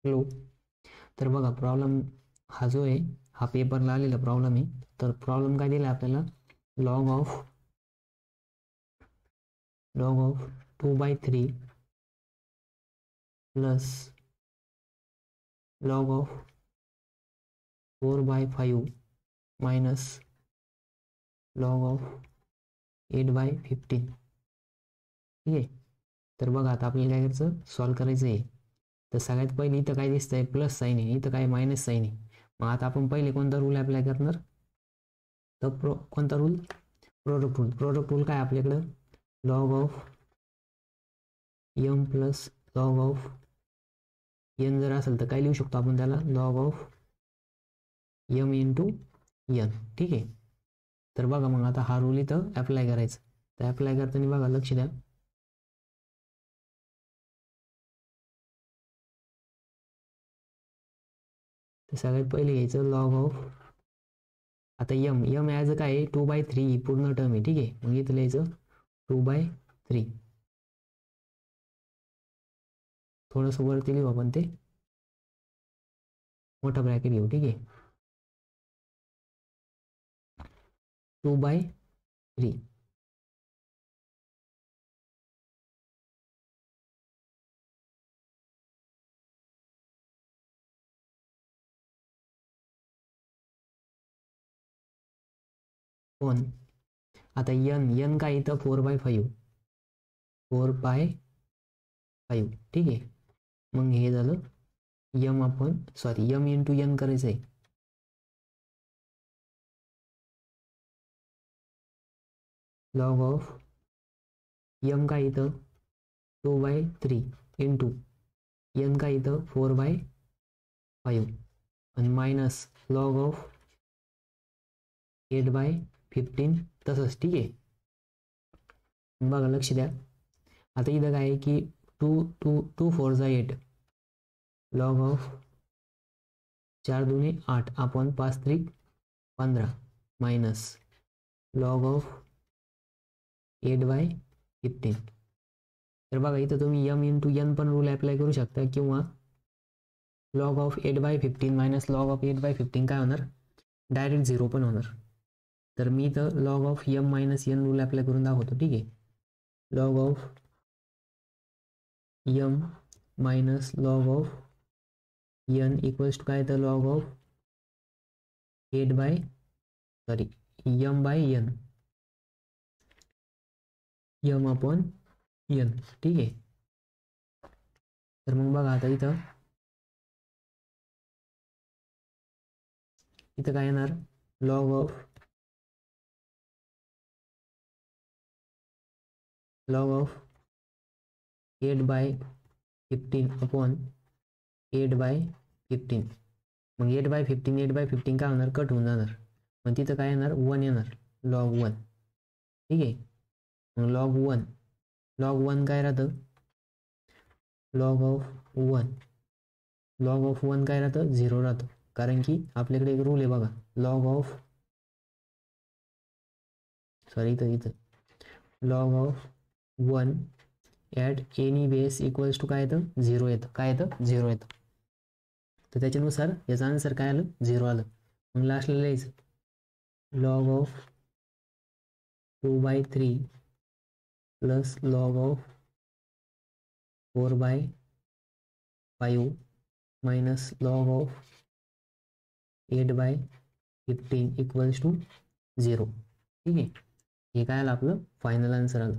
Hello. तर बघा problem हा जो आहे हा पेपरला आलेला प्रॉब्लेम आहे. तर प्रॉब्लेम काय दिला आपल्याला, log of 2/3 plus log of 4/5 minus log of 8/15. ठीक आहे. तर बघा आता आपल्याला काय करायचं, सॉल्व्ह करायचं आहे. तर सगळ्यात पहिले इथं काय दिसतंय, प्लस साईन आहे, इथं काय मायनस साईन आहे. मग आता आपण पहिले कोणता रूल अप्लाय करणार, तर कोणता रूल, प्रोडक्ट रूल काय आपल्याकडं, log of M plus log of N जर असेल तर काय लिहू शकतो आपण त्याला, log of M into N. ठीक आहे. तर बघा मग आता हा रूल इथं अप्लाय करायचा. तर अप्लाय करताना बघा लक्ष द्या, तर सगळ्यात पहिले घ्यायचं लॉग ऑफ, आता यम यम ॲज काय आहे, 2/3 ही पूर्ण टर्म आहे. ठीक आहे. मग इथं लिहायचं 2/3. थोडंसं वरती लिहू आपण, ते मोठा ब्रॅकेट घेऊ. ठीक आहे. 2/3 पण आता एन एन काय इथं 4/5, 4/5. ठीक आहे. मग हे झालं यम, आपण सॉरी यम इंटू एन करायचं आहे. लॉग ऑफ यम काय इथं 2/3 इंटू एन काय इथं 4/5 आणि मायनस लॉग ऑफ 8/15 तसंच. ठीक आहे. बघा लक्ष द्या, आता इथं काय आहे की 2 4 लॉग ऑफ 4 दुने 8 आपण 5 त्रिक 15 मायनस लॉग ऑफ 8/15. तर बघा इथं तुम्ही एम इंटू एन पण रूल अप्लाय करू शकता, किंवा log of 8/15 minus log of 8/15 काय होणार, डायरेक्ट 0 पण होणार. तर मी इथं log of m minus n rule apply करून दाखवतो. ठीक आहे. Log of m minus log of N equals to काय, तर लॉग ऑफ 8/एम एम अपॉन एन. ठीक आहे. तर मग बघा आता इथं इथं काय येणार, लॉग ऑफ 8/15 अपॉन 8/15. मग 8/15 काय होणार, कट होऊन जाणार. मग तिथं काय येणार, 1 येणार, लॉग 1. ठीक आहे. मग लॉग वन काय राहतं, लॉग ऑफ वन काय राहतं, 0 राहतं. कारण की आपल्याकडे एक रूल आहे बघा, लॉग ऑफ सॉरी इथं इथं log of 1 at any base equals to काय येतं, 0 येतं. काय येतं, 0 येतं. तर त्याच्यानुसार याचा आन्सर काय आलं, 0 आलं. मग लास्टला लिहायचं log of 2/3 plus log of 4/5 minus log of 8/15 equals to 0. ठीक आहे. हे काय आलं, आपलं फायनल आन्सर आलं.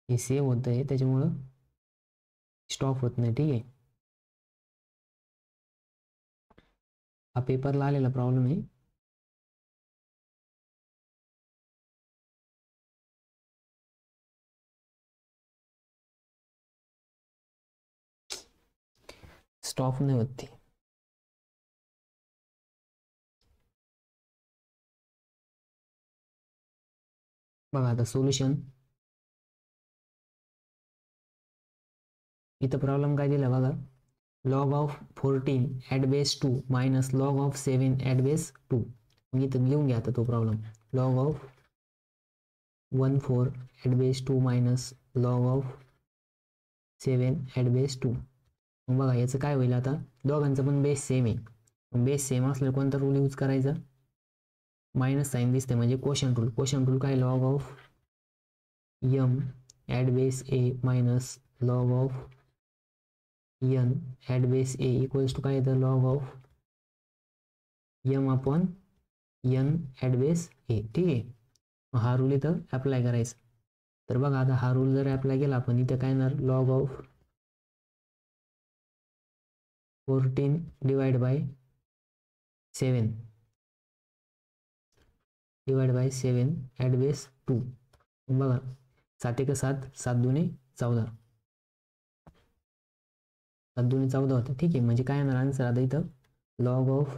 हे सेव्ह होतं आहे त्याच्यामुळं स्टॉप होत नाही. ठीक आहे. हा पेपरला आलेला प्रॉब्लेम आहे. स्टॉप नाही होत. बघा आता सोल्युशन. इथं प्रॉब्लेम काय दिला बघा, log of 14 at base 2 minus log of 7 at base 2. मग इथं लिहून घ्या आता तो problem, log of 14 at base 2 minus log of 7 at base 2. मग बघा याचं काय होईल, आता दोघांचं पण बेस सेम आहे. मग बेस सेम असल्यावर कोणता रूल यूज करायचा, मायनस साईन दिसते म्हणजे क्वोशंट रूल. क्वोशंट रूल काय, log of m at base a minus log of n at base a equals to काय येतं, log of m upon n at base a. ठीक आहे, हा rule इथं अप्लाय करायचा. तर बघा आता हा रूल जर अप्लाय केला आपण, इथं काय येणार, log of 14 divide by 7 divide by 7 at base 2. बघा 7 एक 7, 7 दुने 14, 7 दुने 14 होतं. ठीक आहे, म्हणजे काय येणार आन्सर आता इथं, लॉग ऑफ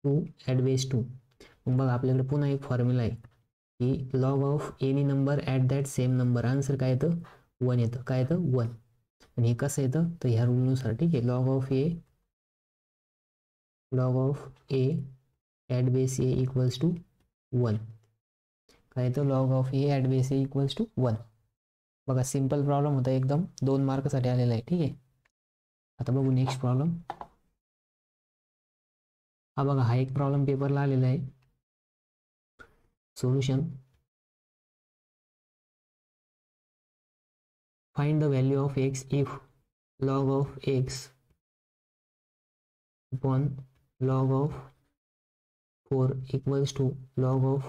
2 ॲट बेस 2. मग बघा आपल्याकडे पुन्हा एक फॉर्म्युला आहे की log of any number at that same number, answer काय येतं, 1 येतं. काय येतं, 1. आणि हे कसं येतं तर ह्या रूलनुसार. ठीक आहे, log of A at base A equals to 1. काय येतं, log of A at base A equals to 1. बघा सिंपल प्रॉब्लेम होता एकदम, 2 मार्कसाठी आलेला आहे. ठीक आहे, आता बघू नेक्स्ट प्रॉब्लेम. हा बघा हा एक प्रॉब्लेम पेपरला आलेला आहे. Solution, find the value of x if log of x upon log of 4 equals to log of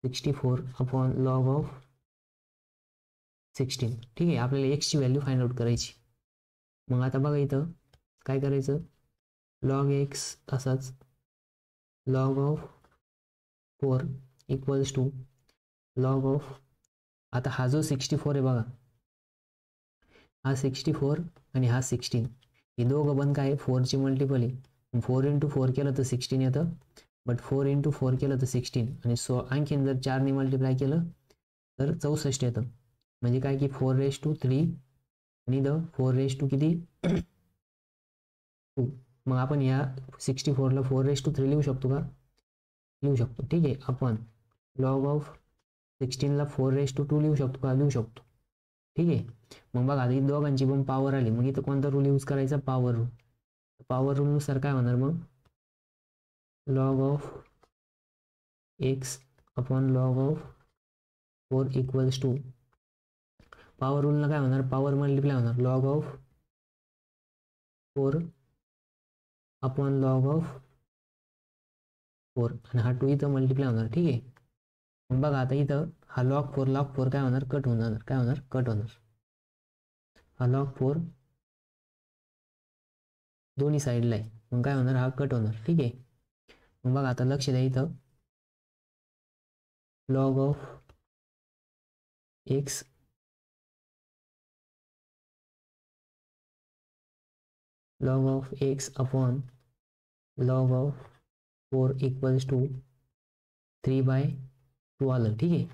64 upon log of 16. ठीक आहे, आपल्याला x ची व्हॅल्यू फाइंड आउट करायची. मग आता बघा इथं काय करायचं, log x असाच log of 4 equals to log of, आता हा जो 64 आहे बघा, हा 64 आणि हा 16, हे दोघं पण काय 4 ची मल्टिपल आहे. 4 इंटू 4 केलं तर 16 येतं, बट 4 इंटू 4 केलं तर 16, आणि आणखीन जर 4 ने मल्टिप्लाय केलं तर 64 येतं. म्हणजे काय की 4�3 आणि 4 किती 2. मग आपण या 64ला 4�3 लिहू शकतो का, लिहू शकतो. ठीक आहे, आपण लॉग ऑफ 16ला 4�2 लिहू शकतो का, लिहू शकतो. ठीक आहे, मग बघा आता दोघांची पण पॉवर आली, मग इथं कोणता रूल यूज करायचा, पॉवर रूल. पॉवर रूलनुसार काय होणार मग, log of x upon log of 4 equals to, power रूलला काय होणार, पॉवर मल्टिप्लाय होणार, log of 4 upon log of 4, आणि हा 2 इथं मल्टिप्लाय होणार. ठीक आहे, मग बघा आता इथं हा लॉग 4 काय होणार, कट होऊन जाणार. काय होणार, कट होणार. हा लॉग 4 दोन्ही साईडला आहे, मग काय होणार, हा कट होणार. ठीक आहे, मग बघा आता लक्ष द्या इथं, log of x log of x upon log of 4 equals to 3/2 आलं. ठीक आहे,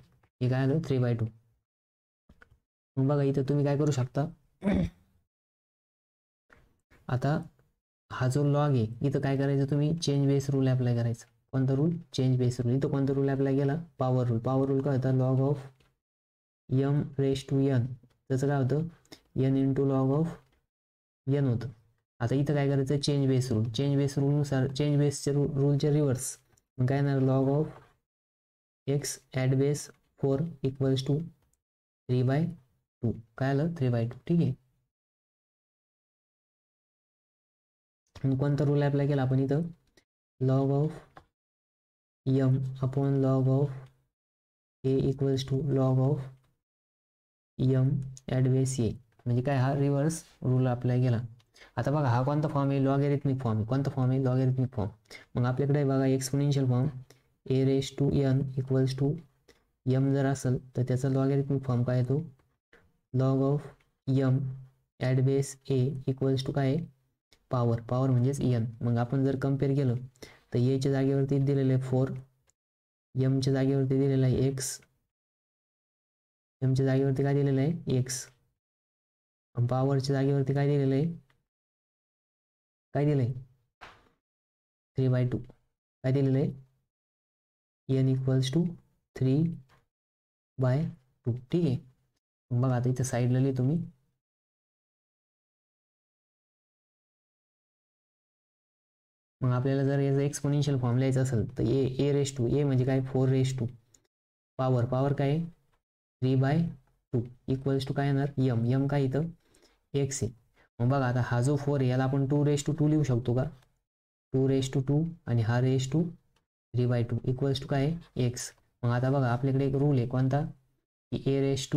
हे काय आलं, 3/2. मग बघा इथं तुम्ही काय करू शकता, आता हा जो लॉग आहे इथं काय करायचं, तुम्ही चेंज बेस रूल अप्लाय करायचा. कोणता रूल, चेंज बेस रूल. इथं कोणता रूल अप्लाय केला, पॉवर रूल. पॉवर रूल काय होता, लॉग ऑफ m⁴n, त्याचं काय होतं, n into log of n होतं. आता इथं काय करायचं, change base rule. Change base रूलनुसार, चेंज बेसच्या रूलच्या रिव्हर्स, मग काय येणार, log of x at base 4 equals to 3/2. काय आलं, 3/2. ठीक आहे, आणि कोणता रूल अप्लाय केला आपण इथं, log of m upon log of a equals to log of m at base a, म्हणजे काय, हा रिव्हर्स रूल अप्लाय केला. आता बघा हा कोणता फॉर्म आहे, लॉगॅरिथमिक फॉर्म. कोणता फॉर्म आहे, लॉगॅरिथमिक फॉर्म. मग आपल्याकडे बघा exponential form a⁴n equals to m जर असेल तर त्याचा लॉगॅरिथमिक फॉर्म काय येतो, log of m at base a equals to काय, पॉवर. पॉवर म्हणजेच n. मग आपण जर कम्पेअर केलं तर a च्या जागेवरती दिलेले 4, यमच्या जागेवरती दिलेलं आहे एक्स, एमच्या जागेवरती काय दिलेलं आहे एक्स, पॉवरच्या जागेवरती काय दिलेलं आहे, काय दिलंय 3/2, काय दिलेलं आहे n इक्वल्स टू 3/2. ठीक आहे. मग आता इथं साईडला लिहितो मी, मग आपल्याला जर याचा एक्सपोनेन्शियल फॉर्म लिहायचा असेल तर ए रेस टू, ए म्हणजे काय 4 पॉवर काय 3/2 इक्वल्स टू काय येणार यम काय इथं एक्स आहे. मग बघा आता हा जो 4 आहे याला आपण 2 लिहू शकतो का, 2 आणि हा 3/2 इक्वल्स टू काय एक्स. मग आता बघा आपल्याकडे एक रूल आहे कोणता, की ए रेस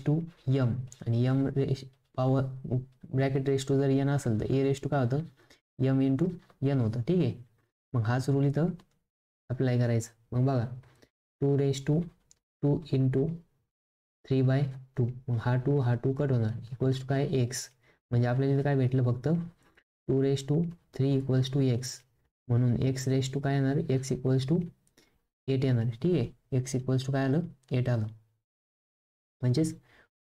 टू यम आणि M power bracket raise to जर एन असेल तर ए रेस टू काय होतं यम इंटू एन होतं. ठीक आहे. मग हाच रूल इथं अप्लाय करायचा. मग बघा 2 इंटू 3/2, मग हा 2 कट होणार इक्वल्स टू काय एक्स. म्हणजे आपल्याला इथं काय भेटलं फक्त 2 इक्वल्स टू एक्स, म्हणून एक्स रेस टू काय येणार एक्स इक्वल्स टू 8 येणार. ठीक आहे. एक्स इक्वल्स टू काय आलं 8 आलं, म्हणजेच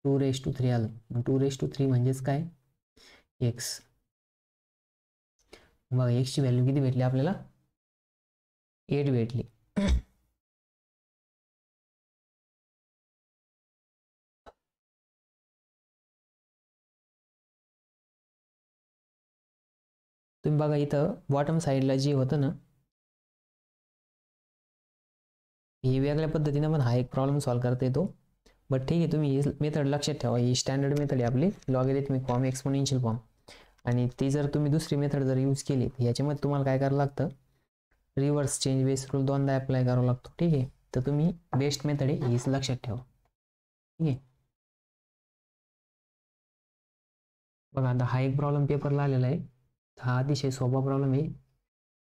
2 आलं. मग 2 म्हणजेच काय एक्स. बघा एक्सची व्हॅल्यू किती भेटली आपल्याला 8 भेटली. तुम्ही बघा इथं बॉटम साईडला जे होतं ना, हे वेगळ्या पद्धतीने पण हा एक प्रॉब्लेम सॉल्व्ह करता येतो. बट ठीक आहे, तुम्ही ही मेथड लक्षात ठेवा, ही स्टँडर्ड मेथड आहे आपली लॉगॅरिथमिक फॉर्म, एक्सपोनेन्शियल फॉर्म. आणि ती जर तुम्ही दुसरी मेथड जर यूज केली याच्यामध्ये तुम्हाला काय करावं लागतं, रिव्हर्स चेंज बेस रूल 2दा अप्लाय करावा लागतो. ठीक आहे. तर तुम्ही बेस्ट मेथड आहे हीच लक्षात ठेवा. ठीक आहे. बघा आता हा एक प्रॉब्लेम पेपरला आलेला आहे, हा अतिशय सोपा प्रॉब्लेम आहे.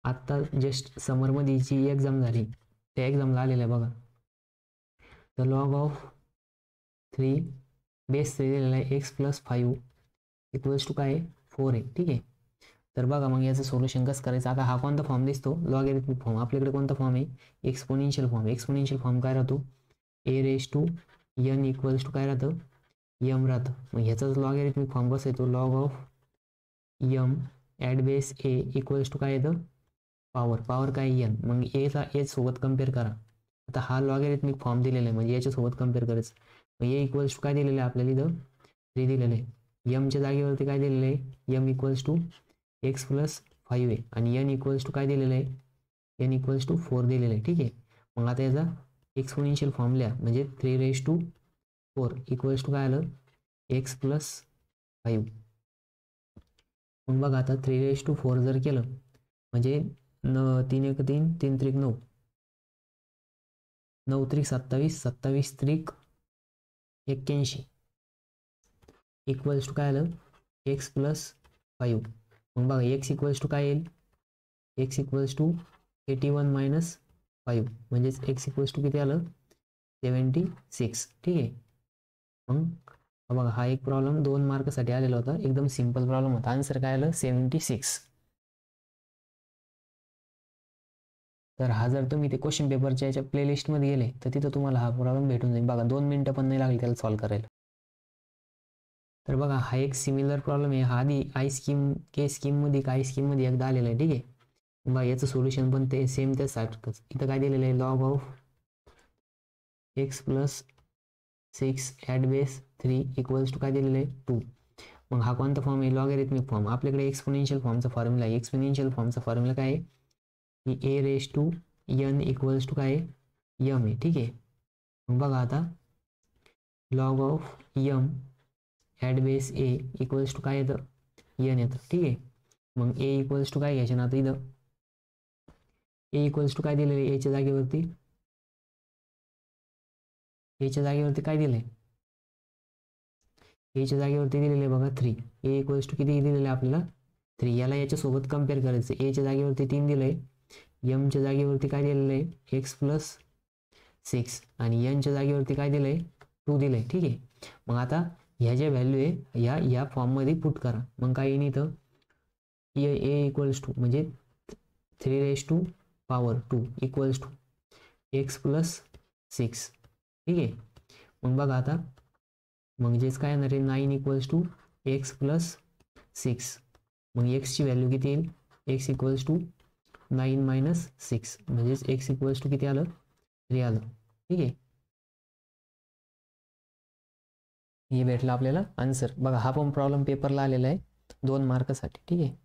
आत्ता जस्ट समरमध्ये जी एक्झाम झाली त्या एक्झामला आलेला आहे. बघा द लॉग ऑफ 3 बेस 3 दिलेला आहे एक्स प्लस 5 इक्वल्स टू काय 4 आहे. ठीक आहे. तर बघा मग याचं सोल्युशन कसं करायचं. आता हा कोणता फॉर्म दिसतो लॉगॅरिथमिक फॉर्म, आपल्याकडे कोणता फॉर्म आहे एक्सपोनेन्शियल फॉर्म. एक्सपोनेन्शियल फॉर्म काय राहतो a raise to n equals to काय राहतं यम राहतं. मग ह्याचाच लॉगॅरिथमिक फॉर्म कसा येतो log of M at base A equals to काय येतं पॉवर काय एन. मग एचा एच सोबत कम्पेअर करा. आता हा लॉगॅरिथमिक फॉर्म दिलेला आहे म्हणजे याच्यासोबत कम्पेअर करायचं. मग ए इक्वल्स टू काय दिलेलं आहे आपल्याला इथं 3 दिलेलं आहे. यमच्या जागेवरती काय दिलेलं आहे M equals to X plus 5 आहे आणि एन इक्वल्स टू काय दिलेलं आहे एन इक्वल्स टू 4 दिलेलं आहे. ठीक आहे. मग आता याचा एक्सपोनेन्शियल फॉर्म लिहा, म्हणजे 3/4 इक्वल्स टू काय आलं एक्स प्लस 5. मग बघा आता 3/4 जर केलं म्हणजे 3 1 3 3 3 9 9 3 27 27 3 81 इक्वल्स टू काय आलं एक्स प्लस 5. मग बघा एक्स इक्वल्स टू काय येईल एक्स इक्वल्स टू 81 - 5 म्हणजेच एक्स इक्वल्स टू किती आलं 76. ठीक आहे. मग बघा हा एक प्रॉब्लेम 2 मार्कसाठी आलेला होता, एकदम सिंपल प्रॉब्लेम होता. आन्सर काय आलं 76. तर हा जर तुम्ही ते क्वेश्चन पेपरच्या याच्या प्लेलिस्टमध्ये गेले तर तिथं तुम्हाला हा प्रॉब्लेम भेटून जाईल. बघा 2 मिनिटं पण नाही लागली त्याला सॉल्व्ह करायला. तर बघा हा एक सिमिलर प्रॉब्लेम आहे, हा आधी के स्कीममध्ये एकदा आलेला आहे. ठीक आहे. बघा याचं सोल्युशन पण ते सेम त्यासारखंच. इथं काय दिलेलं आहे log of x plus 6 at base 3 equals to काय दिलेलं आहे 2. मग हा कोणता फॉर्म आहे लॉगॅरिथमिक फॉर्म. आपल्याकडे एक्सपोनेन्शियल फॉर्मचा फॉर्म्युला आहे. एक्सपोनेन्शियल फॉर्मचा फॉर्म्युला काय आहे की ए raise to n equals to काय यम आहे. ठीक आहे. मग बघा आता log of M at base A equals to काय येतं एन येतं. ठीक आहे. मग ए इक्वल्स टू काय घ्यायचे ना आता इथं ए इक्वल्स टू काय दिलेलं आहे एच्या जागेवरती काय दिलंय एच्या जागेवरती दिलेलं आहे बघा 3. ए इक्वल्स टू किती दिलेलं आहे आपल्याला 3. याला याच्यासोबत कम्पेअर करायचं. एच्या जागेवरती 3 दिलंय, यमच्या जागेवरती काय दिलेलं आहे एक्स प्लस 6 आणि एनच्या जागेवरती काय दिलंय 2 दिलंय. ठीक आहे. मग आता ह्या ज्या व्हॅल्यू आहे या फॉर्ममध्ये पुट करा. मग काय येईल इथं ए इक्वल्स टू म्हणजे 3/2 power 2 equals to X plus 6. ठीक आहे. मग बघा आता म्हणजेच काय येणार आहे 9 इक्वल्स टू एक्स प्लस 6. मग एक्सची व्हॅल्यू किती येईल एक्स इक्वल्स टू 9 मायनस 6 म्हणजेच एक्स इक्वल्स टू किती आलं 3 आलं. ठीक आहे. हे भेटलं आपल्याला आन्सर. बघा हा पण प्रॉब्लेम पेपरला आलेला आहे 2 मार्कासाठी. ठीक आहे.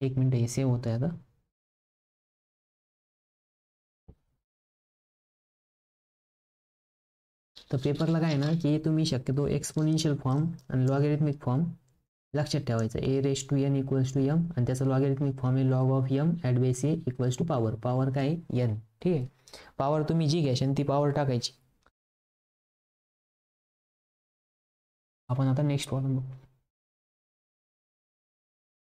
एक मिनिट हे सेव्ह होत आहे आता. तर पेपरला काय आहे ना की तुम्ही शक्यतो एक्सपोनेन्शियल फॉर्म आणि लॉगॅरिथमिक फॉर्म लक्षात ठेवायचं. A raise to n equals to m आणि त्याचा लॉगॅरिथमिक फॉर्म आहे log of m at base A equals to power. Power काय आहे एन. ठीक आहे. पॉवर तुम्ही जी घ्याल ती पॉवर टाकायची. आपण आता नेक्स्ट प्रॉब्लेम बघू.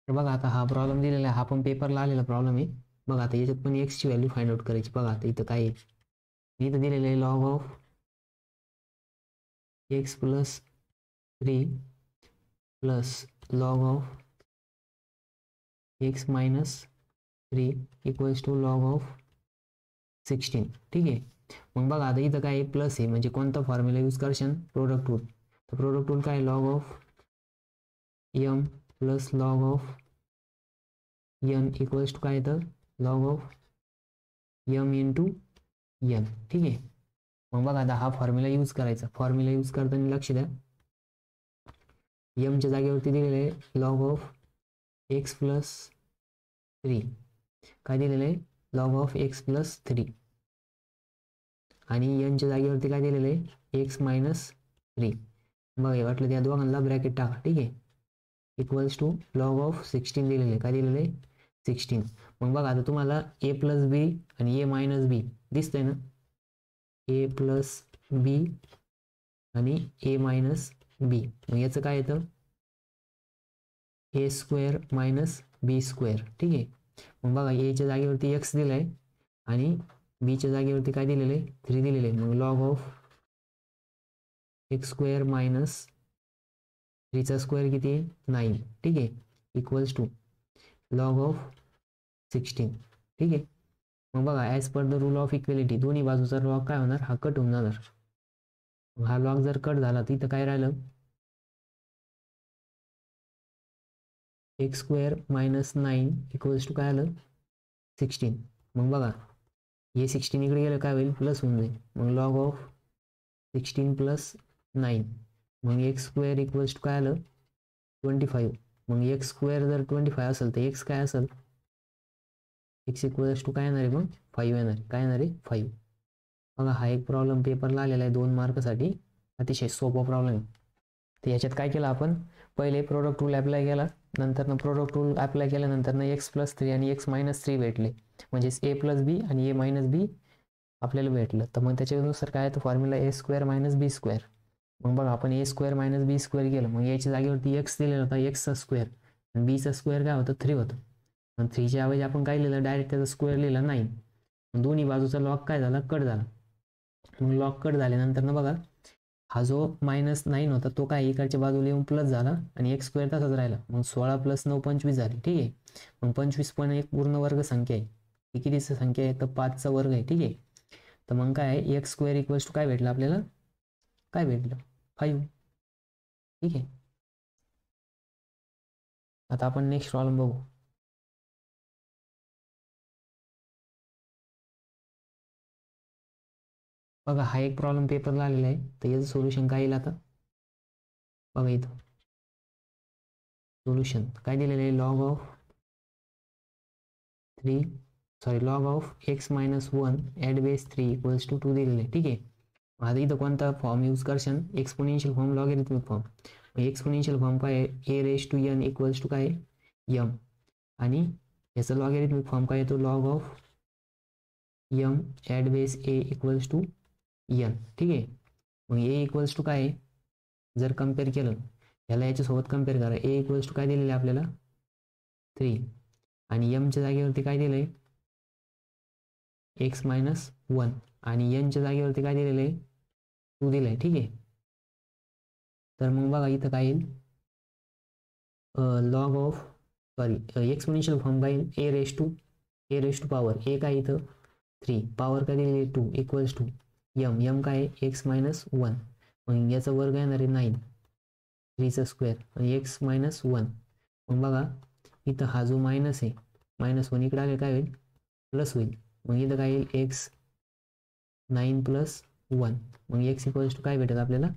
तर बघा आता हा प्रॉब्लेम दिलेला आहे. हा पण पेपरला आलेला प्रॉब्लेम आहे. बघा आता याच्यात पण एक्सची व्हॅल्यू फाइंड आउट करायची. बघा आता इथं काय आहे इथं दिलेलं आहे log of x plus 3 plus log of x minus 3 equals to log of 16. ठीक आहे. मग बघा आता इथं काय प्लस आहे म्हणजे कोणता फॉर्म्युला यूज करशाल प्रोडक्ट रूल. तर प्रोडक्ट रूल काय log of M plus log of N equals to काय येतं log of M into N. ठीक आहे. मग बघा आता हा फॉर्म्युला यूज करायचा. फॉर्म्युला यूज करताना लक्ष द्या एमच्या जागेवरती दिलेलं आहे लॉग ऑफ एक्स प्लस 3 काय दिलेलं आहे लॉग ऑफ एक्स प्लस 3 आणि एनच्या जागेवरती काय दिलेलं आहे एक्स मायनस 3. बघा वाटलं त्या दोघांना ब्रॅकेट टाका. ठीक आहे. इक्वल्स टू लॉग ऑफ 16 दिलेलं आहे. काय दिलेलं आहे 16. मग बघा आता तुम्हाला ए प्लस बी आणि ए मायनस बी दिसतंय ना. ए प्लस बी आणि ए मायनस बी. मग याचं काय येतं ए स्क्वेअर मायनस बी स्क्वेअर. ठीक आहे. मग बघा एच्या जागेवरती एक्स दिलं आहे आणि बीच्या जागेवरती काय दिलेलं आहे 3 दिलेलं आहे. मग log of x square minus 3चा स्क्वेअर किती आहे 9. ठीक आहे. Equals to log of 16. ठीक आहे. मग बघा as per the rule of equality दोन्ही बाजूचा लॉग काय होणार हा कट होऊन जाणार. हा लॉग जर कट झाला तर इथं काय राहिलं X square minus 9 equals to काय आलं 16. मग बघा हे 16 इकडे गेलं काय होईल प्लस होऊन जाईल. मग लॉग ऑफ 16 प्लस 9 मग एक्स स्क्वेअर इक्वल्स टू काय आलं 25. मग एक्स स्क्वेअर जर 25 असेल तर एक्स काय असेल एक्स इक्वल्स टू काय येणार आहे मग 5 येणार आहे. काय येणार आहे 5. बघा हा एक प्रॉब्लेम पेपरला आलेला आहे 2 मार्कसाठी. अतिशय सोपा प्रॉब्लेम आहे. तर याच्यात काय केलं आपण पहिले प्रोडक्ट रूल अप्लाय केला नंतर प्रोडक्ट रूल अप्लाय केल्यानंतर एक्स प्लस 3 आणि एक्स मायनस 3 भेटले म्हणजेच ए प्लस बी आणि ए मायनस बी आपल्याला भेटलं. तर मग त्याच्यानुसार काय तर फॉर्म्युला ए स्क्वेअर मायनस बी स्क्वेअर. मग बघा आपण ए स्क्वेअर मायनस बी स्क्वेअर केलं. मग याच्या जागेवरती एक्स दिलेला होता एक्सचा स्क्वेअर आणि बीचा स्क्वेअर काय होतं 3 होतं. मग 3च्या ऐवजी आपण काय लिहिलं डायरेक्ट त्याचा स्क्वेअर लिहिला 9. मग दोन्ही बाजूचा लॉग काय झाला कट झाला. मग लॉग कट झाल्यानंतर बघा हा जो -9 होता तो काय इकडच्या बाजूला येऊन प्लस झाला आणि एक्स स्क्वेअर तसाच राहिला. मग 16 + 9 25 झाली. ठीक आहे. मग 25 पण एक पूर्ण वर्ग संख्या आहे. ही कितीची संख्या आहे तर 5चा वर्ग आहे. ठीक आहे. तर मग काय आहे एक्स स्क्वेअर इक्वल्स टू काय भेटलं आपल्याला काय भेटलं 5. ठीक आहे. आता आपण नेक्स्ट प्रॉब्लेम बघू. बघा हा एक प्रॉब्लेम पेपरला आलेला आहे. तर याचं सोल्युशन काय येईल आता बघा इथं सोल्युशन काय दिलेलं आहे log of x minus 1 at base 3 equals to 2 दिलेलं आहे. ठीक आहे. आता इथं कोणता फॉर्म यूज करशाल exponential form logarithmic form. Exponential form काय आहे a raise to n equals to काय एम आणि याचा लॉगॅरिथमिक फॉर्म काय येतो log of m at base A equals to n. ठीक आहे. मग ए इक्वल्स टू काय आहे जर कम्पेअर केलं याला याच्यासोबत कम्पेअर करा. ए इक्वल्स टू काय दिलेलं आहे आपल्याला 3 आणि एमच्या जागेवरती काय दिलं आहे एक्स मायनस 1 आणि एनच्या जागेवरती काय दिलेलं आहे 2 दिलं आहे. ठीक आहे. तर मग बघा इथं काय येईल, लॉग ऑफ एक्सपोनेन्शियल फॉर्म काय येईल, ए रेस टू पॉवर ए काय इथं 3, पॉवर काय दिलेली 2 इक्वल्स टू यम काय आहे x-1, मग याचा वर्ग येणार आहे 9, 3चा स्क्वेअर आणि x-1. मग बघा इथं हा जो मायनस आहे, -1 इकडे आले काय होईल, प्लस होईल. मग इथं काय येईल x9 + 1, मग x इक्वल्स टू काय भेटेल आपल्याला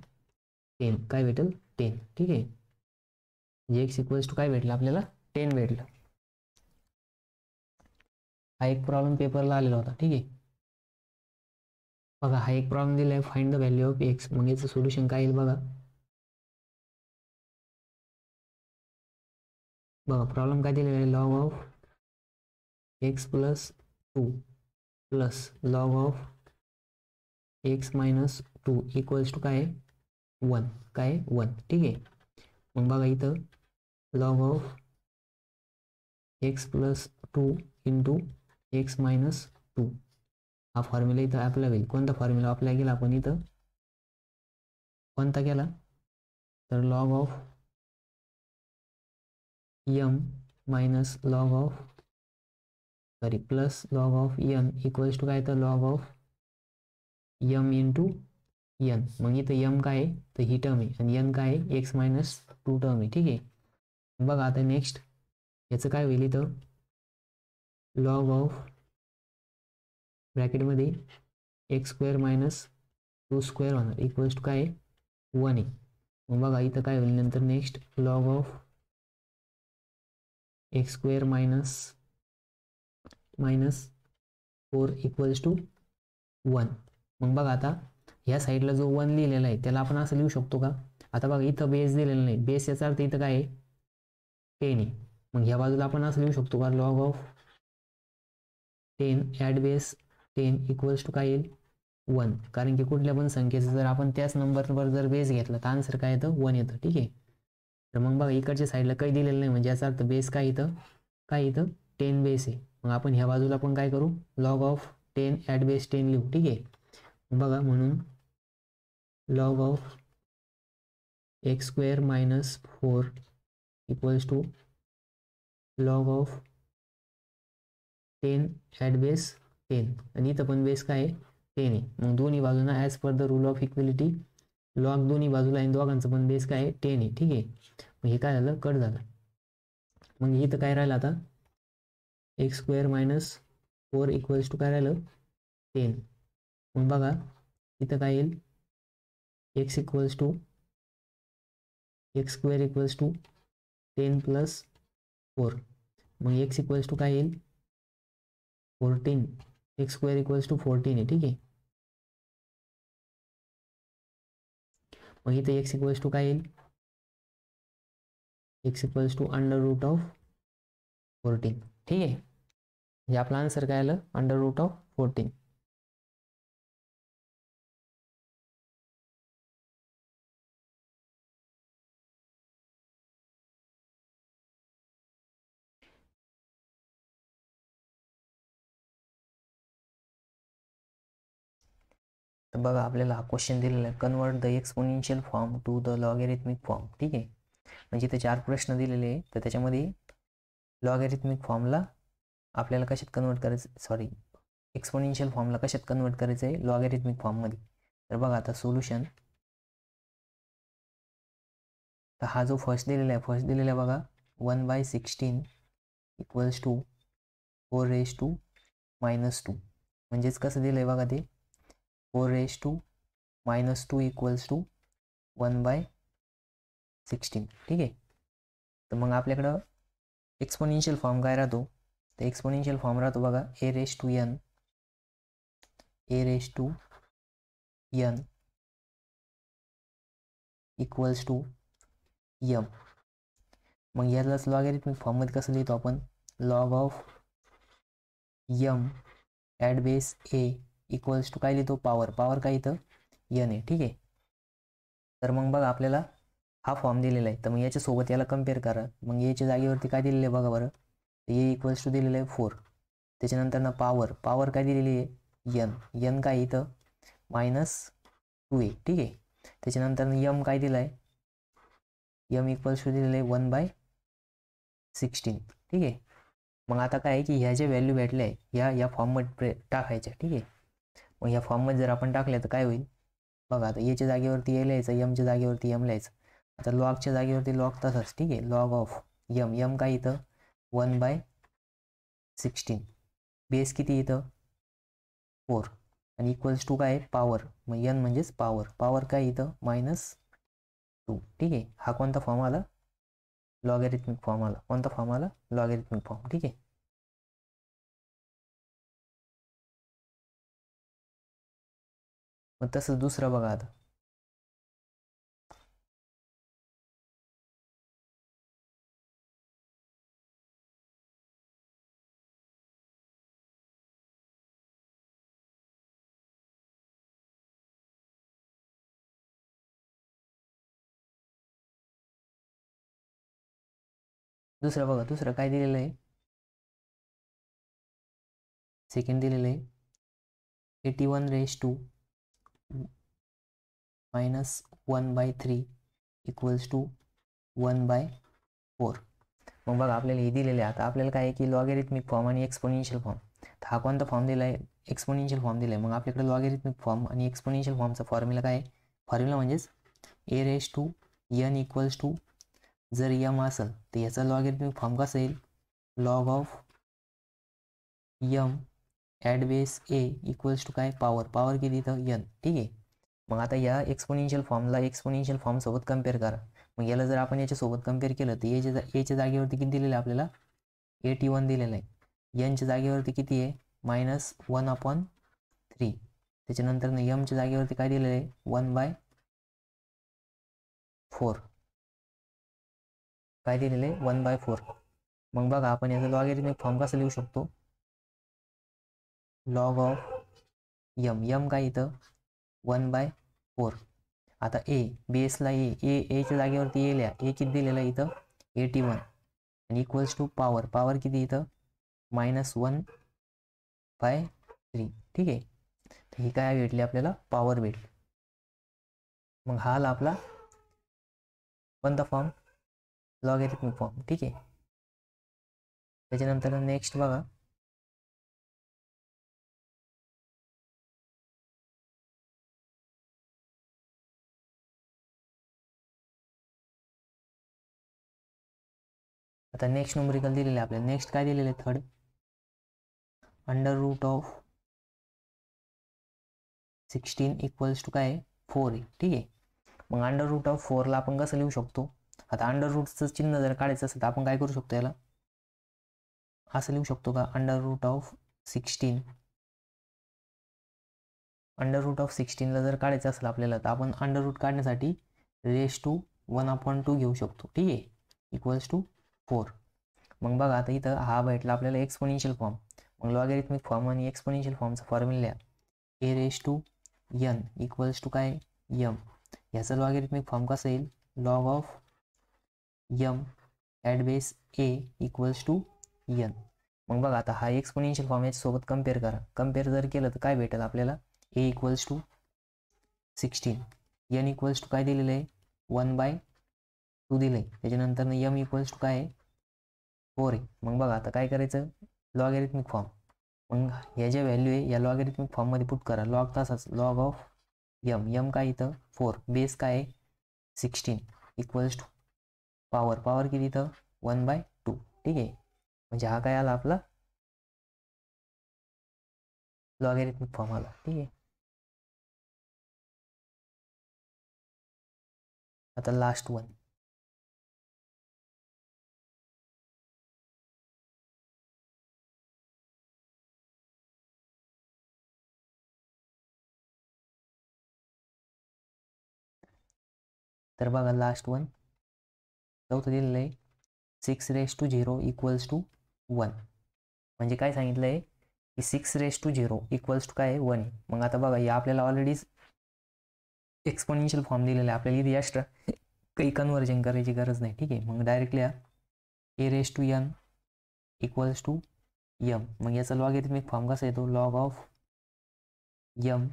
10, काय भेटेल 10. ठीक आहे, म्हणजे x इक्वल्स टू काय भेटलं आपल्याला 10 भेटलं. हा एक प्रॉब्लेम पेपरला आलेला होता. ठीक आहे, बघा हा एक प्रॉब्लेम दिला आहे, find the value of x. मग याचं सोल्युशन काय येईल बघा. प्रॉब्लेम काय दिलेला आहे, log of x + 2 plus log of x-2 equals to काय 1, काय 1. ठीक आहे, मग बघा इथं log of x + 2 into x-2 हा फॉर्म्युला इथं अप्लाय होईल. कोणता फॉर्म्युला अप्लाय केला आपण इथं, कोणता केला, तर log of m minus log of plus log of n equals to काय, तर log of m into n. मग इथं m काय आहे, तर ही टर्म आहे, आणि n काय आहे x-2 टर्म आहे. ठीक आहे, बघा आता नेक्स्ट याचं काय होईल, इथं लॉग ऑफ ब्रॅकेटमध्ये x² - 2² होणार इक्वल्स टू काय 1 आहे. मग बघा इथं काय होईल नंतर next log of x² - 4 equals to 1. मग बघा आता ह्या साईडला जो 1 लिहिलेला आहे त्याला आपण असं लिहू शकतो का, आता बघा इथं बेस दिलेला नाही, बेस याचा अर्थ इथं काय आहे 10 आहे. मग ह्या बाजूला आपण असं लिहू शकतो का, log of 10 at base 10 equals to काय येईल 1, कारण की कुठल्या पण संख्येचं जर आपण त्याच नंबरवर जर बेस घेतला तर आन्सर काय येतं 1 येतं. ठीक आहे, तर मग बघा इकडच्या साईडला काही दिलेलं नाही, म्हणजे याचा अर्थ बेस काय इथं 10 बेस आहे. मग आपण ह्या बाजूला पण काय करू, लॉग ऑफ 10 ॲट बेस 10 लिहू. ठीक आहे, बघा म्हणून log of x² - 4 equals to log of 10 at base 10, आणि इथं पण बेस काय आहे 10 आहे. मग दोन्ही बाजूंना as per the rule of equality log दोन्ही बाजूला आहे, दोघांचं पण बेस काय आहे 10 आहे. ठीक आहे, मग हे काय झालं, कट झालं. मग इथं काय राहिलं आता, x² - 4 इक्वल्स टू काय राहिलं 10. मग बघा इथं काय येईल, x² इक्वल्स टू 10 + 4. मग x इक्वल्स टू काय येईल 14, x² इक्वल्स टू 14 आहे. ठीक आहे, मग इथे x इक्वल्स टू काय येईल, x इक्वल्स टू √14. ठीक आहे, म्हणजे आपला आन्सर काय आलं √14. तर बघा आपल्याला हा क्वेश्चन दिलेला आहे, convert the exponential form to the logarithmic form. ठीक आहे, म्हणजे इथे 4 प्रश्न दिलेले आहे, तर त्याच्यामध्ये लॉगॅरिथमिक फॉर्मला आपल्याला कशात कन्वर्ट करायचं, एक्सपोनेन्शियल फॉर्मला कशात कन्वर्ट करायचं आहे, लॉगॅरिथमिक फॉर्ममध्ये. तर बघा आता सोल्युशन, तर हा जो फर्स्ट दिलेला आहे बघा 1/16 इक्वल्स टू 4⁻², म्हणजेच कसं दिलं आहे बघा ते 4⁻² इक्वल्स टू 1/16. ठीक आहे, तर मग आपल्याकडं एक्सपोनेन्शियल फॉर्म काय राहतो, तर एक्सपोनेन्शियल फॉर्म राहतो बघा a⁻n इक्वल्स टू m. मग यालाच लॉगॅरिथमिक फॉर्ममध्ये कसं लिहितो आपण, log of m at base a equals to काय लिहितो, पॉवर काय इथं n आहे. ठीक आहे, तर मग बघा आपल्याला हा फॉर्म दिलेला आहे, तर मग याच्यासोबत याला कम्पेअर करा. मग याच्या जागेवरती काय दिलेलं आहे बघा बरं, a इक्वल्स टू दिलेलं आहे 4, त्याच्यानंतर ना पॉवर काय दिलेली आहे n काय इथं -2 आहे. ठीक आहे, त्याच्यानंतर m काय दिलं आहे यम इक्वल्स टू दिलेलं आहे 1/16. ठीक आहे. मग आता काय आहे की ह्या ज्या व्हॅल्यू भेटल्या आहे या फॉर्ममध्ये टाकायच्या. ठीक आहे. मग या फॉर्ममध्ये जर आपण टाकल्या तर काय होईल बघा. आता एच्या जागेवरती ए लिहायचं, यमच्या जागेवरती यम लिहायचं. आता लॉगच्या जागेवरती लॉग तसंच. ठीक आहे. लॉग ऑफ यम काय इथं 1/16. बेस किती इथं 4 आणि इक्वल्स टू काय पॉवर. मग यन म्हणजेच पॉवर काय इथं -2. ठीक आहे. हा कोणता फॉर्म आला लॉगॅरिथमिक फॉर्म आला. कोणता फॉर्म आला लॉगॅरिथमिक फॉर्म. ठीक आहे. मग तसंच दुसरं बघा. आता दुसरं बघा. दुसरं काय दिलेलं आहे सेकंड दिलेलं आहे 81⁻³ इक्वल्स टू 1/4. मग बघा आपल्याला हे दिलेलं आहे. आता आपल्याला काय आहे की लॉगॅरिथमिक फॉर्म आणि एक्सपोनेन्शियल फॉर्म. हा कोणता फॉर्म दिला आहे एक्सपोनेन्शियल फॉर्म दिला आहे. मग आपल्याकडे लॉगॅरिथमिक फॉर्म आणि एक्सपोनेन्शियल फॉर्मचा फॉर्म्युला काय आहे. फॉर्म्युला म्हणजेच a⁻n इक्वल्स टू जर यम असेल तर याचा लॉगॅरिथमिक फॉर्म कसा येईल log of M at base A equals to काय पॉवर किती इथं n. ठीक आहे. मग आता या एक्सपोनेन्शियल फॉर्मला एक्सपोनेन्शियल फॉर्मसोबत कम्पेअर करा. मग याला जर आपण याच्यासोबत कम्पेअर केलं तर एच्या जागेवरती किती दिलेलं आहे आपल्याला 81 दिलेलं आहे. एनच्या जागेवरती किती आहे -1/3. त्याच्यानंतर यमच्या जागेवरती काय दिलेलं आहे 1/4. काय दिलेलं आहे 1/4. मग बघा आपण याचा लॉगॅरिथमिक फॉर्म कसा लिहू शकतो लॉग ऑफ यम काय इथं 1/4. आता ए बेसला एच्या जागेवरती ए लिहा. ए किती दिलेलं आहे इथं 81 आणि इक्वल्स टू पॉवर किती इथं -1/3. ठीक आहे. तर ही काय भेटली आपल्याला पॉवर भेटली. मग हा आला आपला कोणता फॉर्म लॉगॅरिथमिक फॉर्म. ठीक आहे. त्याच्यानंतर नेक्स्ट बघा आता नेक्स्ट न्यूमेरिकल दिलेलं आहे आपल्याला. नेक्स्ट काय दिलेलं आहे थर्ड √16 इक्वल्स टू काय 4 आहे. ठीक आहे. मग √4ला आपण कसं लिहू शकतो. आता अंडर चिन्ह जर काढायचं असेल तर आपण काय करू शकतो याला असं लिहू शकतो का √16 जर काढायचं असेल आपल्याला तर आपण अंडर काढण्यासाठी √1/2 घेऊ शकतो. ठीक आहे. Equals to 4. मग बघा आता इथं हा भेटला आपल्याला एक्सपोनेन्शियल फॉर्म. मग लॉगॅरिथमिक फॉर्म आणि एक्सपोनेन्शियल फॉर्मचा फॉर्म्युला a⁻n इक्वल्स टू काय यम. याचा लॉगॅरिथमिक फॉर्म कसा येईल log of M at base A equals to n. मग बघा आता हा एक्सपोनेन्शियल फॉर्म याच्यासोबत कम्पेअर करा. कम्पेअर जर केलं तर काय भेटेल आपल्याला a equals to 16 n equals to काय दिलेलं आहे 1/2 दिलं आहे. त्याच्यानंतर यम इक्वल्स टू काय आहे 4 आहे. मग बघा आता काय करायचं लॉगॅरिथमिक फॉर्म. मग ह्या ज्या व्हॅल्यू आहे या लॉगॅरिथमिक फॉर्ममध्ये पुट करा. लॉग तसाच लॉग ऑफ यम काय इथं 4 बेस काय आहे 16 इक्वल्स टू पॉवर किती इथं 1/2. ठीक आहे. म्हणजे हा काय आला आपला लॉगॅरिथमिक फॉर्म आला. ठीक आहे. आता लास्ट वन तर बघा लास्ट वन चौथं दिलेलं आहे 6⁻0 इक्वल्स टू 1. म्हणजे काय सांगितलं आहे की 6⁻0 इक्वल्स टू काय आहे 1. मग आता बघा या आपल्याला ऑलरेडीच एक्सपोनेन्शियल फॉर्म दिलेला आहे. आपल्याला इथे एक्स्ट्रा काही कन्व्हर्जन करायची गरज नाही. ठीक आहे. मग directly a⁻n equals to M. मग याचा लॉगॅरिथमिक फॉर्म कसा येतो log of M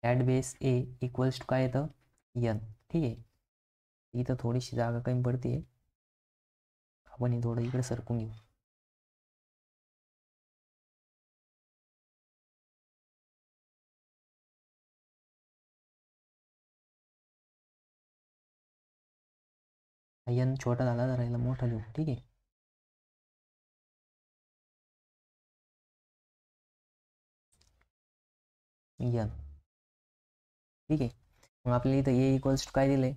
at base A equals to काय येतं n. ठीक आहे. इथं थोडीशी जागा कमी पडते, आपण हे थोडं इकडे सरकून घेऊ. n छोटा झाला तर याला मोठा लिहू. ठीक आहे. n. ठीक आहे. मग आपल्याला इथं a इक्वल्स टू काय दिलंय,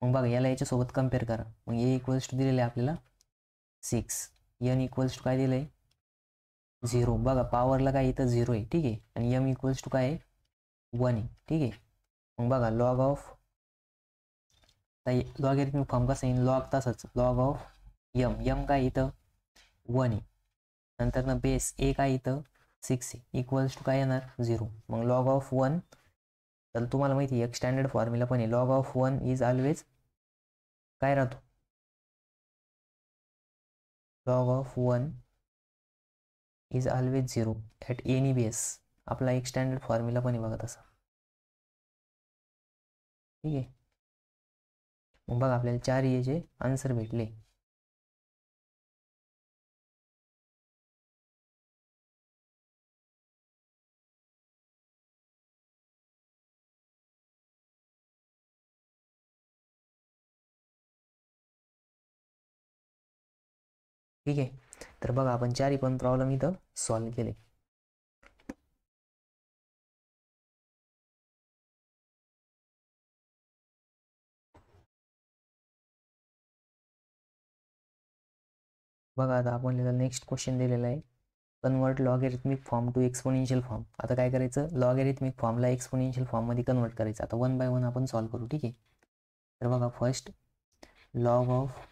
मग बघा याला याच्यासोबत कम्पेअर करा. मग a इक्वल्स टू दिलेलं आहे आपल्याला 6, n इक्वल्स टू काय दिलंय 0. बघा पॉवरला काय इथं 0 आहे. ठीक आहे. आणि m इक्वल्स टू काय आहे 1 आहे. ठीक आहे. मग बघा लॉग ऑफ लॉगॅरिथमिक फॉर्म कसं येईल, लॉग तसंच लॉग ऑफ m काय इथं 1 आहे. नंतर ना बेस a काय इथं 6 आहे, इक्वल्स टू काय येणार 0. मग लॉग ऑफ 1, तर तुम्हाला माहिती आहे एक स्टँडर्ड फॉर्म्युला पण आहे, लॉग ऑफ 1 इज ऑलवेज काय राहतो, log of 1 is always 0 at any base. आपला एक स्टँडर्ड फॉर्म्युला पण आहे बघा तसा. ठीक आहे. मग बघा आपल्याला 4 याचे आन्सर भेटले. ठीक आहे. तर बघा आपण 4 पण प्रॉब्लेम इथं सॉल्व्ह केले. बघा आता आपल्याला नेक्स्ट क्वेश्चन दिलेला आहे, convert logarithmic form to exponential form. आता काय करायचं, लॉगॅरिथमिक फॉर्मला एक्सपोनेन्शियल फॉर्ममध्ये कन्वर्ट करायचं. आता 1 बाय 1 आपण सॉल्व्ह करू. ठीक आहे. तर बघा फर्स्ट लॉग ऑफ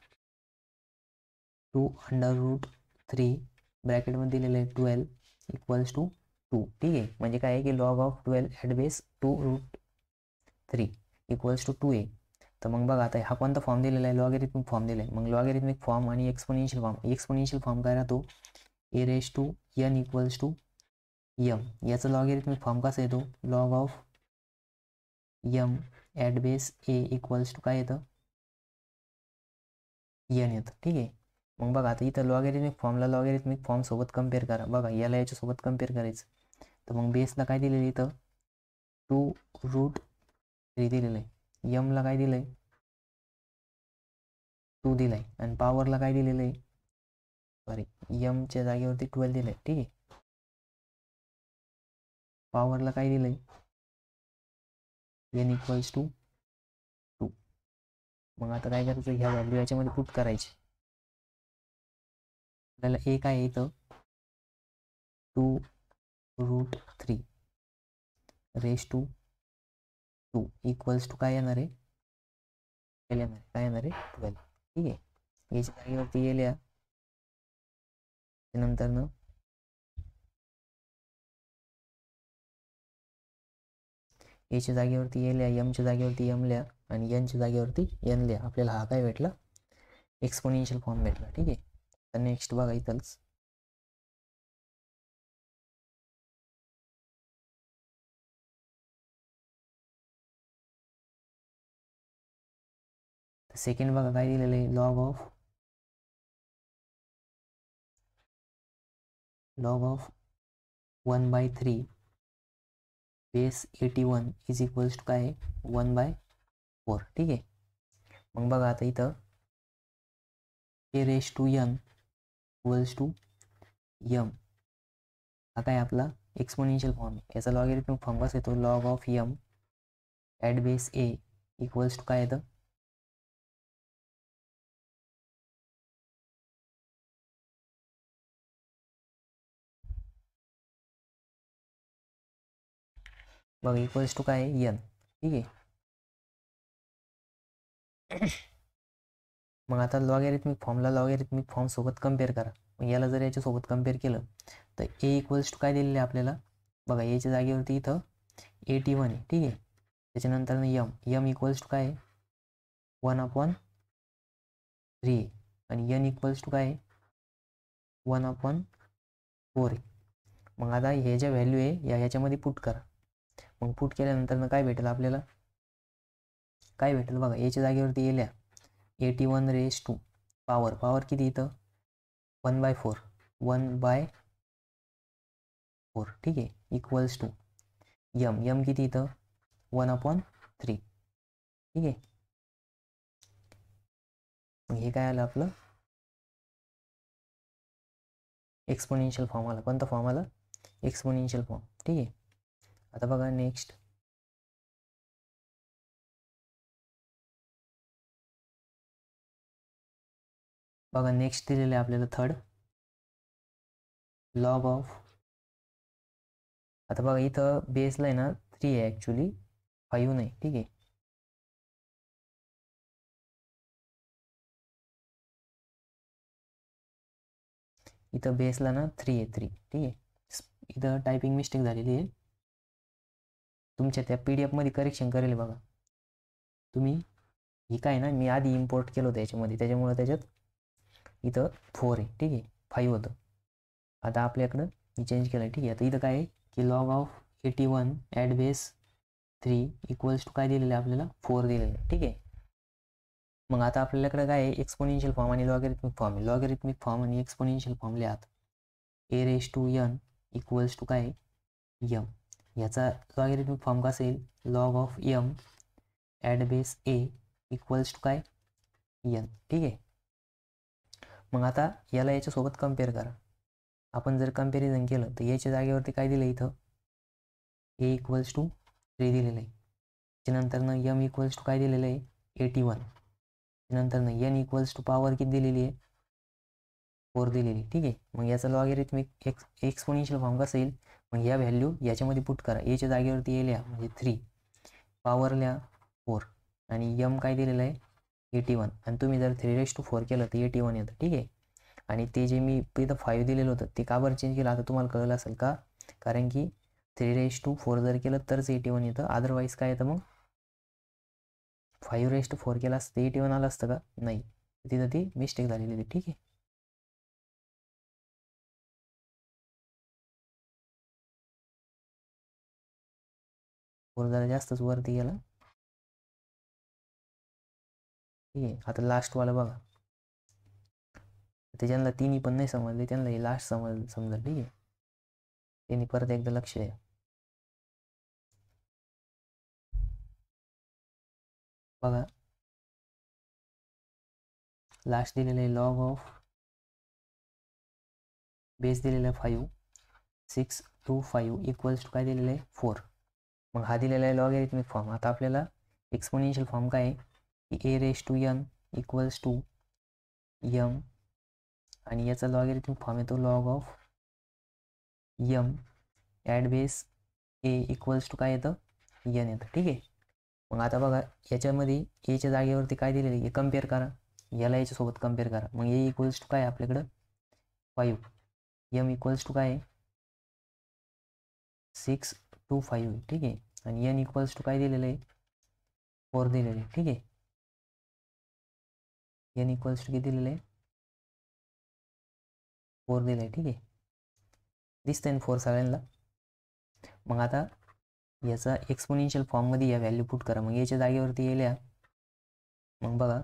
2√3 ब्रॅकेटमध्ये दिलेलं आहे 12 इक्वल्स टू 2. ठीक आहे. म्हणजे काय आहे की log of 12 at base 2√3 equals to 2 आहे. तर मग बघा आता हा कोणता फॉर्म दिलेला आहे, लॉगॅरिथमिक फॉर्म दिला आहे. मग लॉगॅरिथमिक फॉर्म आणि एक्सपोनेन्शियल फॉर्म, एक्सपोनेन्शियल फॉर्म काय राहतो a raise to n equals to m. याचा लॉगॅरिथमिक फॉर्म कसा येतो, log of m at base a equals to काय येतं n येतं. ठीक आहे. मग बघा आता इथं लॉगॅरिथमिक फॉर्मला लॉगॅरिथमिक फॉर्म सोबत कम्पेअर करा. बघा याला याच्यासोबत कम्पेअर करायचं. तर मग बेसला काय दिलेलं इथं 2√3 दिलेलं आहे, mला काय दिलं आहे 2 दिलं आहे, आणि पॉवरला काय दिलेलं आहे, सॉरी mच्या जागेवरती 12 दिलं आहे. ठीक आहे. पॉवरला काय दिलं आहे n इक्वल्स टू 2. मग आता काय करायचं, ह्या व्हॅल्यू याच्यामध्ये पुट करायची. आपल्याला a काय आहे इथं 2√3 रेस टू 2 इक्वल्स टू काय येणार आहे, काय येणार आहे 12. ठीक आहे. याच्या जागेवरती येल्या नंतर न एच्या जागेवरती येल्या, एमच्या जागेवरती एम लिहा आणि एनच्या जागेवरती एन लिहा. आपल्याला हा काय भेटला, एक्सपोनेन्शियल फॉर्म भेटला. ठीक आहे. तर नेक्स्ट बघा इथंच सेकंड बघा काय दिलेलं आहे, log of 1/3 base 81 is equals to काय 1/4. ठीक आहे. मग बघा आता इथं a raise to n equals to m. हा काय आपला एक्सपोनेन्शियल फॉर्म आहे. याचा लॉगॅरिथमिक फॉर्म कसा येतो, log of m at base a equals to काय येतं बघा इक्वल्स टू काय n. ठीक आहे. मग आता लॉगॅरिथमिक फॉर्मला लॉगॅरिथमिक फॉर्म सोबत कम्पेअर करा. मग याला जर याच्यासोबत कम्पेअर केलं तर a इक्वल्स टू काय दिलेलं आहे आपल्याला, बघा याच्या जागेवरती इथं 81 आहे. ठीक आहे. त्याच्यानंतर m इक्वल्स टू काय आहे 1/3 आहे, आणि n इक्वल्स टू काय आहे 1/4 आहे. मग आता हे ज्या व्हॅल्यू आहे ह्याच्यामध्ये पुट करा. मग पुट केल्यानंतर काय भेटेल आपल्याला, काय भेटेल बघा, याच्या जागेवरती येल्या 81 रेस टू पॉवर किती इथं 1/4 1/4 ठीक आहे, इक्वल्स टू यम किती इथं 1/3 ठीक आहे. हे काय आलं आपलं एक्सपोनेन्शियल फॉर्म आला. कोणता फॉर्म आला? Exponential form. ठीक आहे. आता बघा नेक्स्ट दिलेलं आहे आपल्याला थर्ड लॉग ऑफ. आता बघा इथं बेसला आहे ना 3 आहे ॲक्च्युली 5 नाही. ठीक आहे. इथं बेसला ना 3 आहे 3. ठीक आहे. इथं टायपिंग मिस्टेक झालेली आहे. तुमच्या त्या PDF मध्ये करेक्शन करेल बघा. तुम्ही ही काय ना मी आधी इम्पोर्ट केलं होतं याच्यामध्ये, त्याच्यामुळे त्याच्यात इथं 4 आहे. ठीक आहे. 5 होतं. आता आपल्याकडं मी चेंज केलं. ठीक आहे. आता इथं काय आहे की log of 81 at base 3 equals to काय दिलेलं आहे आपल्याला 4 दिलेलं आहे. ठीक आहे. मग आता आपल्याकडे काय आहे एक्सपोनेन्शियल फॉर्म आणि लॉगॅरिथमिक फॉर्म आहे. लॉगॅरिथमिक फॉर्म आणि एक्सपोनेन्शियल फॉर्म लिहात a raise to n equals to काय m. याचा लॉगॅरिथमिक फॉर्म कसा येईल log of m at base a equals to काय n. ठीक आहे. मग आता याला याच्यासोबत कम्पेअर करा. आपण जर कम्पॅरिझन केलं तर याच्या जागेवरती काय दिलं इथं a इक्वल्स टू 3 दिलेलं आहे. त्याच्यानंतर m इक्वल्स टू काय दिलेलं आहे 81. नंतर n इक्वल्स टू पॉवर किती दिलेली आहे 4 दिलेली. ठीक आहे. मग याचा लॉगॅरिथमिक एक्सपोनेन्शियल फॉर्म कसा येईल मग या व्हॅल्यू याच्यामध्ये पुट करा. याच्या जागेवरती येल्या म्हणजे 3 पॉवरल्या 4 आणि m काय दिलेलं आहे 81 आणि तुम्ही जर 3/4 केलं तर 81 येतं. ठीक आहे. आणि ते जे मी इथं 5 दिलेलं होतं ते का बरं चेंज केलं आता तुम्हाला कळलं असेल का, कारण की 3/4 जर केलं तरच 81 येतं. अदरवाईज काय येतं मग 5/4 केला असतं 81 आलं असतं का नाही, तिथं ती मिस्टेक झालेली होती. ठीक आहे. जरा जास्तच वरती गेला. ठीक आहे. आता लास्टवाला बघा, ते ज्यांना तिन्ही पण नाही समजले त्यांना हे लास्ट समजलं. ठीक आहे. त्यांनी परत एकदा लक्ष द्या. बघा लास्ट दिलेलं आहे लॉग ऑफ बेस दिलेला आहे 5 6 2 5 इक्वल्स टू काय दिलेलं आहे 4. मग हा दिलेला आहे लॉगॅरिथमिक फॉर्म. आता आपल्याला एक्सपोनेन्शियल फॉर्म काय आहे की a raise to n equals to m आणि याचा लॉगॅरिथमिक फॉर्म येतो log of m at base a equals to काय येतं n येतं. ठीक आहे. मग आता बघा याच्यामध्ये एच्या जागेवरती काय दिलेलं आहे कम्पेअर करा. याला याच्यासोबत कम्पेअर करा. मग ए इक्वल्स टू काय आपल्याकडं 5 m इक्वल्स टू काय 6 2 5. ठीक आहे. आणि n इक्वल्स टू काय दिलेलं आहे 4 दिलेलं आहे. ठीक आहे. n इक्वल्स टू किती दिलेलं आहे 4 दिलं आहे. ठीक आहे. दिसतंय ना 4 सगळ्यांना. मग आता याचा एक्सपोनेन्शियल फॉर्ममध्ये या व्हॅल्यू पुट करा. मग याच्या जागेवरती येल्या मग बघा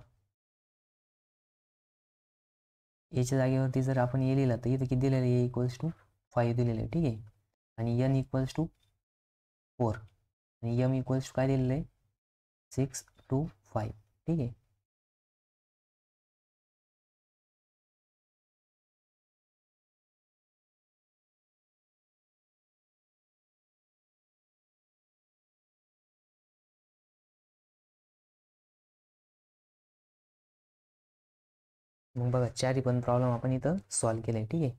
याच्या जागेवरती जर आपण ए लिहिला तर इथं किती दिलेलं आहे ए इक्वल्स टू 5 दिलेलं आहे. ठीक आहे. आणि n इक्वल्स टू 4 आणि m इक्वल्स टू काय दिलेलं आहे 6 2 5. ठीक आहे. मग बघा चारही पण प्रॉब्लेम आपण इथं सॉल्व्ह केले. ठीक आहे.